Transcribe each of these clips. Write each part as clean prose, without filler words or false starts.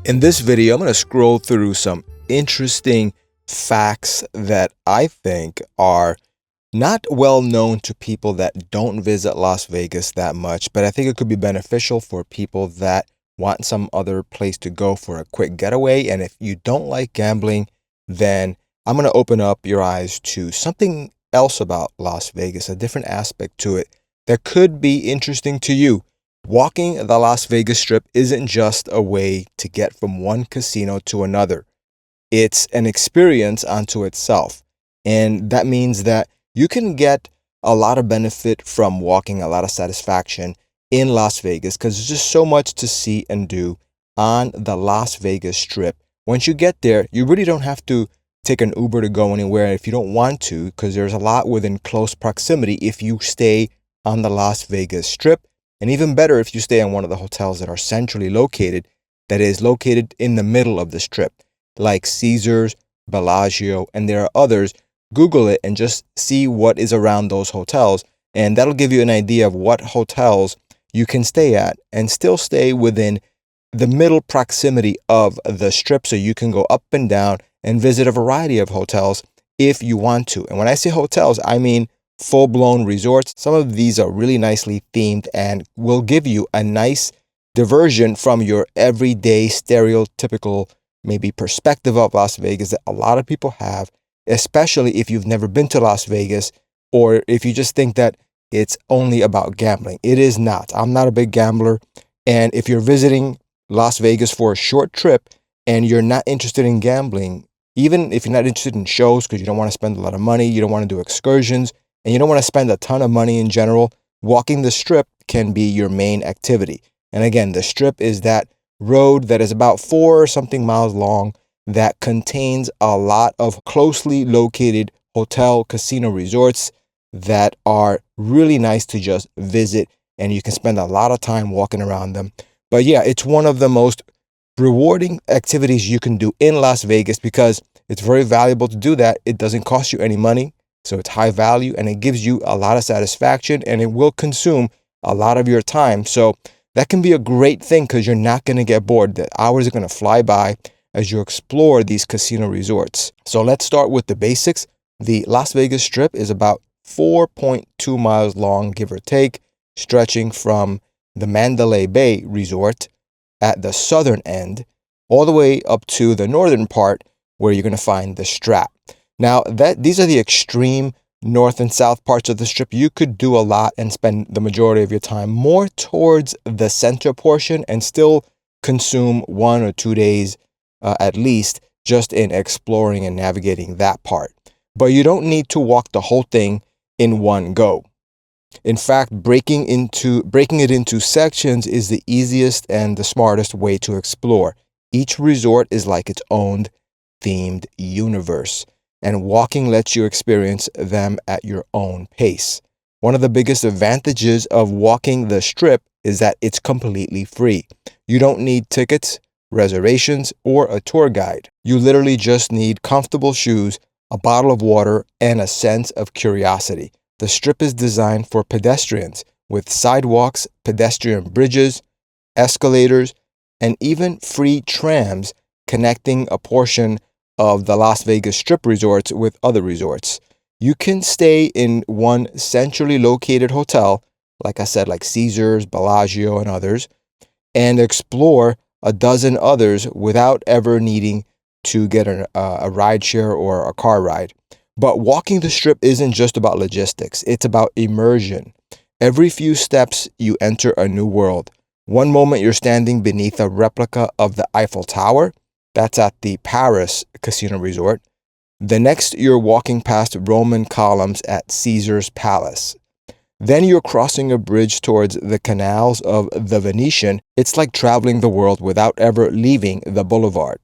In this video, I'm going to scroll through some interesting facts that I think are not well known to people that don't visit Las Vegas that much, but I think it could be beneficial for people that want some other place to go for a quick getaway. And if you don't like gambling, then I'm going to open up your eyes to something else about Las Vegas, a different aspect to it that could be interesting to you. Walking the Las Vegas Strip isn't just a way to get from one casino to another. It's an experience unto itself. And that means that you can get a lot of benefit from walking, a lot of satisfaction in Las Vegas because there's just so much to see and do on the Las Vegas Strip. Once you get there, you really don't have to take an Uber to go anywhere if you don't want to, because there's a lot within close proximity if you stay on the Las Vegas Strip. And even better if you stay in one of the hotels that are centrally located, that is located in the middle of the Strip, like Caesars, Bellagio, and there are others. Google it and just see what is around those hotels, and that'll give you an idea of what hotels you can stay at and still stay within the middle proximity of the Strip, so you can go up and down and visit a variety of hotels if you want to. And when I say hotels, I mean full-blown resorts. Some of these are really nicely themed and will give you a nice diversion from your everyday stereotypical maybe perspective of Las Vegas that a lot of people have, especially if you've never been to Las Vegas or if you just think that it's only about gambling. It is not. I'm not a big gambler, and if you're visiting Las Vegas for a short trip and you're not interested in gambling, even if you're not interested in shows because you don't want to spend a lot of money, you don't want to do excursions, and you don't want to spend a ton of money in general, walking the Strip can be your main activity. And again, the Strip is that road that is about 4 or something miles long that contains a lot of closely located hotel, casino resorts that are really nice to just visit, and you can spend a lot of time walking around them. But yeah, it's one of the most rewarding activities you can do in Las Vegas because it's very valuable to do that. It doesn't cost you any money. So it's high value and it gives you a lot of satisfaction, and it will consume a lot of your time. So that can be a great thing because you're not going to get bored. The hours are going to fly by as you explore these casino resorts. So let's start with the basics. The Las Vegas Strip is about 4.2 miles long, give or take, stretching from the Mandalay Bay Resort at the southern end all the way up to the northern part where you're going to find the Strat. Now, these are the extreme north and south parts of the Strip. You could do a lot and spend the majority of your time more towards the center portion and still consume 1 or 2 days at least just in exploring and navigating that part. But you don't need to walk the whole thing in one go. In fact, breaking it into sections is the easiest and the smartest way to explore. Each resort is like its own themed universe, and walking lets you experience them at your own pace. One of the biggest advantages of walking the Strip is that it's completely free. You don't need tickets, reservations, or a tour guide. You literally just need comfortable shoes, a bottle of water, and a sense of curiosity. The Strip is designed for pedestrians with sidewalks, pedestrian bridges, escalators, and even free trams connecting a portion of the Las Vegas Strip resorts with other resorts. You can stay in one centrally located hotel, like I said, like Caesars, Bellagio, and others, and explore a dozen others without ever needing to get a ride share or a car ride. But walking the Strip isn't just about logistics. It's about immersion. Every few steps, you enter a new world. One moment, you're standing beneath a replica of the Eiffel Tower. That's at the Paris Casino Resort. The next, you're walking past Roman columns at Caesar's Palace. Then you're crossing a bridge towards the canals of the Venetian. It's like traveling the world without ever leaving the boulevard,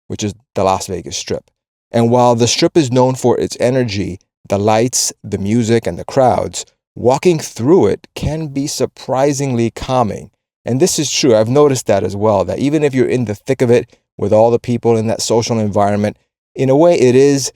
which is the Las Vegas Strip. And while the Strip is known for its energy, the lights, the music, and the crowds, walking through it can be surprisingly calming. And this is true. I've noticed that as well, that even if you're in the thick of it with all the people in that social environment, in a way it is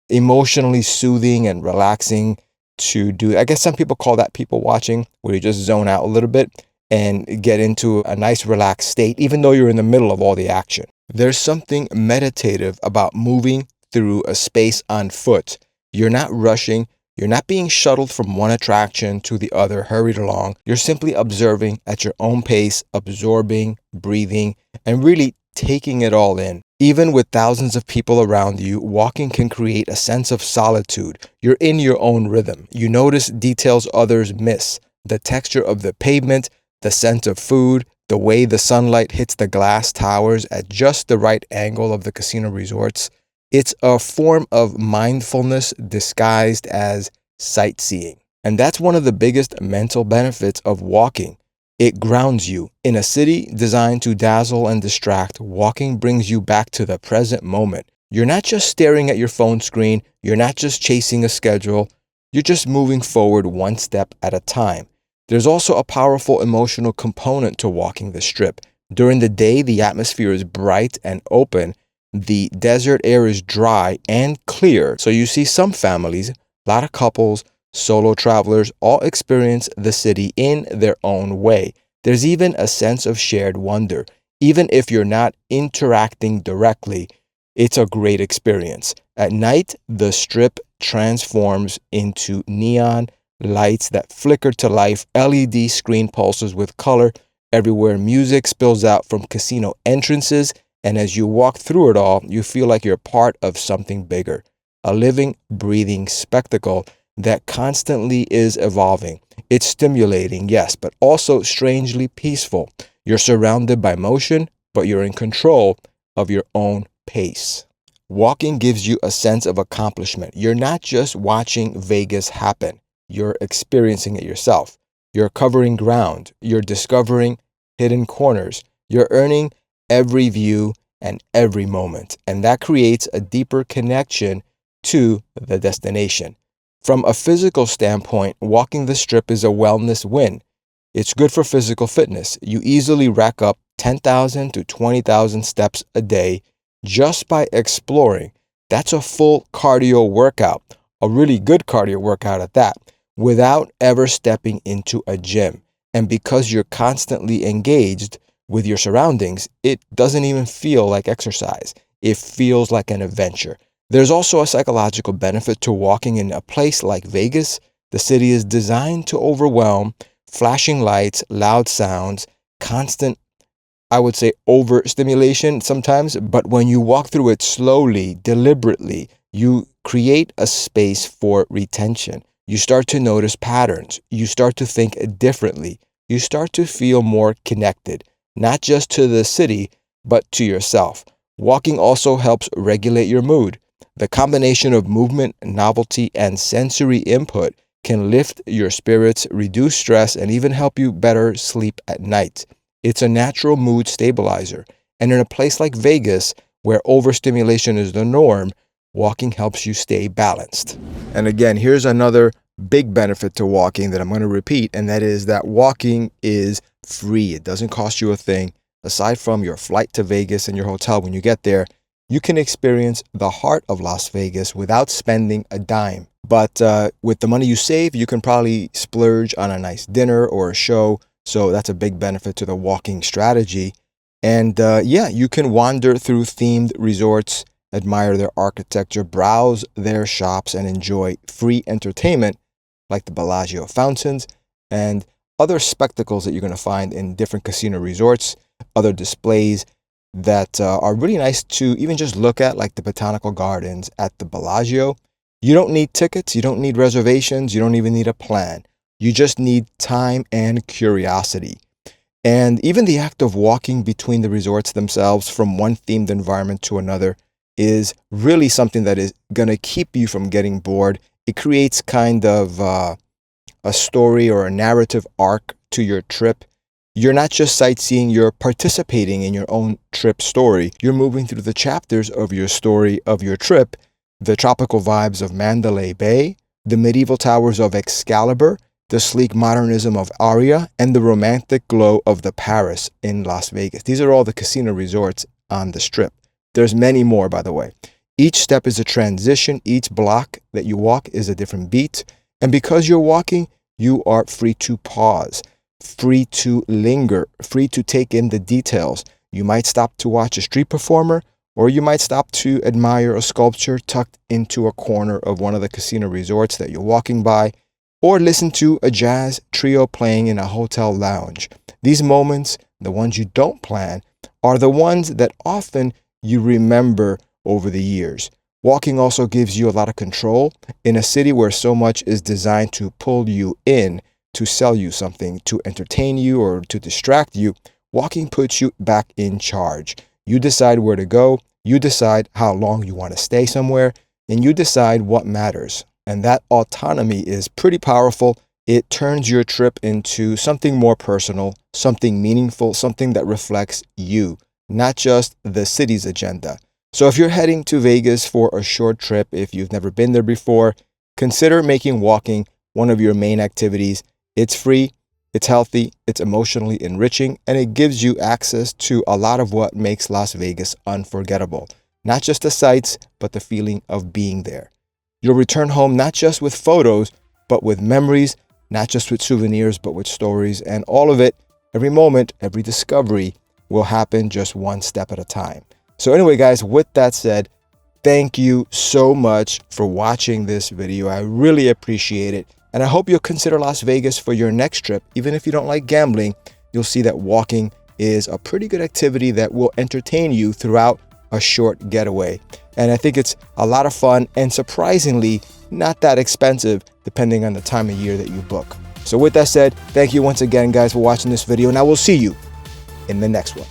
emotionally soothing and relaxing to do. I guess some people call that people watching, where you just zone out a little bit. and get into a nice relaxed state, even though you're in the middle of all the action. There's something meditative about moving through a space on foot. You're not rushing. You're not being shuttled from one attraction to the other, hurried along. You're simply observing at your own pace, absorbing, breathing, and really taking it all in. Even with thousands of people around you, walking can create a sense of solitude. You're in your own rhythm. You notice details others miss: the texture of the pavement, the scent of food, the way the sunlight hits the glass towers at just the right angle of the casino resorts. It's a form of mindfulness disguised as sightseeing. And that's one of the biggest mental benefits of walking. It grounds you. In a city designed to dazzle and distract, walking brings you back to the present moment. You're not just staring at your phone screen. You're not just chasing a schedule. You're just moving forward one step at a time. There's also a powerful emotional component to walking the strip. During the day, the atmosphere is bright and open. The desert air is dry and clear. So you see some families, a lot of couples, solo travelers, all experience the city in their own way. There's even a sense of shared wonder. Even if you're not interacting directly, it's a great experience. At night, the strip transforms into neon lights that flicker to life, LED screen pulses with color everywhere, music spills out from casino entrances, and as you walk through it all, you feel like you're part of something bigger, a living, breathing spectacle that constantly is evolving. It's stimulating, yes, but also strangely peaceful. You're surrounded by motion, but you're in control of your own pace. Walking gives you a sense of accomplishment. You're not just watching Vegas happen. You're experiencing it yourself. You're covering ground. You're discovering hidden corners. You're earning every view and every moment. And that creates a deeper connection to the destination. From a physical standpoint, walking the strip is a wellness win. It's good for physical fitness. You easily rack up 10,000 to 20,000 steps a day just by exploring. That's a full cardio workout, a really good cardio workout at that, without ever stepping into a gym. And because you're constantly engaged with your surroundings, it doesn't even feel like exercise. It feels like an adventure. There's also a psychological benefit to walking in a place like Vegas. The city is designed to overwhelm: flashing lights, loud sounds, constant, I would say, overstimulation sometimes. But when you walk through it slowly, deliberately, you create a space for retention. You start to notice patterns. You start to think differently. You start to feel more connected, not just to the city, but to yourself. Walking also helps regulate your mood. The combination of movement, novelty, and sensory input can lift your spirits, reduce stress, and even help you better sleep at night. It's a natural mood stabilizer. And in a place like Vegas, where overstimulation is the norm, walking helps you stay balanced. And again, here's another big benefit to walking that I'm going to repeat, and that is that walking is free. It doesn't cost you a thing. Aside from your flight to Vegas and your hotel when you get there, you can experience the heart of Las Vegas without spending a dime. But with the money you save, you can probably splurge on a nice dinner or a show. So that's a big benefit to the walking strategy. And you can wander through themed resorts, admire their architecture, browse their shops, and enjoy free entertainment like the Bellagio fountains and other spectacles that you're going to find in different casino resorts, other displays that are really nice to even just look at, like the botanical gardens at the Bellagio. You don't need tickets. You don't need reservations. You don't even need a plan. You just need time and curiosity. And even the act of walking between the resorts themselves from one themed environment to another is really something that is going to keep you from getting bored. It creates kind of a story or a narrative arc to your trip. You're not just sightseeing, you're participating in your own trip story. You're moving through the chapters of your story of your trip, the tropical vibes of Mandalay Bay, the medieval towers of Excalibur, the sleek modernism of Aria, and the romantic glow of the Paris in Las Vegas. These are all the casino resorts on the strip. There's many more, by the way. Each step is a transition. Each block that you walk is a different beat. And because you're walking, you are free to pause. free to linger, free to take in the details. You might stop to watch a street performer, or you might stop to admire a sculpture tucked into a corner of one of the casino resorts that you're walking by, or listen to a jazz trio playing in a hotel lounge. These moments, the ones you don't plan, are the ones that often you remember over the years. Walking also gives you a lot of control in a city where so much is designed to pull you in, to sell you something, to entertain you, or to distract you. Walking puts you back in charge. You decide where to go, you decide how long you want to stay somewhere, and you decide what matters. And that autonomy is pretty powerful. It turns your trip into something more personal, something meaningful, something that reflects you, not just the city's agenda. So if you're heading to Vegas for a short trip, if you've never been there before, consider making walking one of your main activities. It's free, it's healthy, it's emotionally enriching, and it gives you access to a lot of what makes Las Vegas unforgettable. Not just the sights, but the feeling of being there. You'll return home not just with photos, but with memories, not just with souvenirs, but with stories, and all of it, every moment, every discovery will happen just one step at a time. So anyway, guys, with that said, thank you so much for watching this video. I really appreciate it. And I hope you'll consider Las Vegas for your next trip. Even if you don't like gambling, you'll see that walking is a pretty good activity that will entertain you throughout a short getaway. And I think it's a lot of fun and surprisingly not that expensive depending on the time of year that you book. So with that said, thank you once again, guys, for watching this video, and I will see you in the next one.